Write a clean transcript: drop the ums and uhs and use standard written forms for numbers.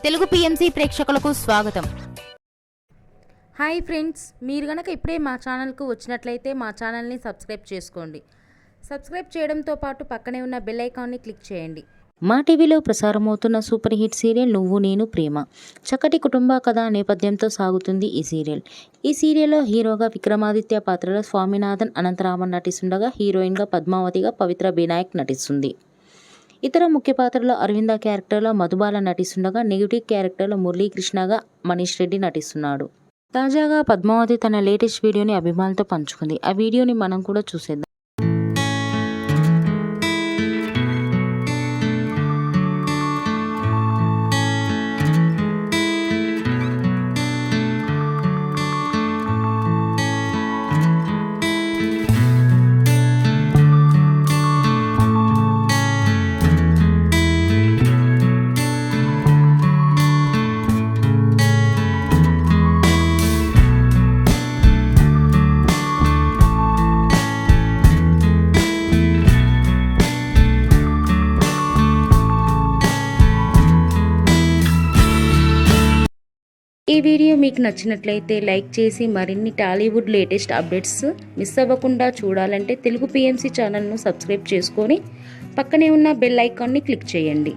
Telugu PMC ప్రేక్షకులకు స్వాగతం. Hi friends, మీరు గనక ఇప్పుడే మా ఛానల్కు వచ్చినట్లయితే మా ఛానల్ని సబ్స్క్రైబ్ చేసుకోండి. సబ్స్క్రైబ్ చేయడంతో పాటు పక్కనే ఉన్న బెల్ ఐకాన్ని క్లిక్ చేయండి. మా టీవీలో ప్రసారమవుతున్న సూపర్ హిట్ సీరియల్ నువ్వు నేను ప్రేమ. చక్కటి కుటుంబ కథ నేపథ్యంతో సాగుతుంది ఈ సీరియల్. ఈ సీరియల్లో హీరోగా విక్రమాదిత్య పాత్రలో స్వామినాథన్ అనంతరామన్ నటిస్తుండగా హీరోయిన్గా పద్మావతిగా పవిత్ర బినాయక్ నటిస్తుంది. ఇతర ముఖ్య పాత్రలో అరవింద క్యారెక్టర్లో మధుబాల నటిస్తుండగా నెగిటివ్ క్యారెక్టర్లో మురళీకృష్ణగా మనీష్ రెడ్డి నటిస్తున్నాడు. తాజాగా పద్మావతి తన లేటెస్ట్ వీడియోని అభిమానులతో పంచుకుంది. ఆ వీడియోని మనం కూడా చూసేద్దాం. ఈ వీడియో మీకు నచ్చినట్లయితే లైక్ చేసి మరిన్ని టాలీవుడ్ లేటెస్ట్ అప్డేట్స్ మిస్ అవ్వకుండా చూడాలంటే తెలుగు పిఎంసి ఛానల్ను సబ్స్క్రైబ్ చేసుకొని పక్కనే ఉన్న బెల్ ఐకాన్ని క్లిక్ చేయండి.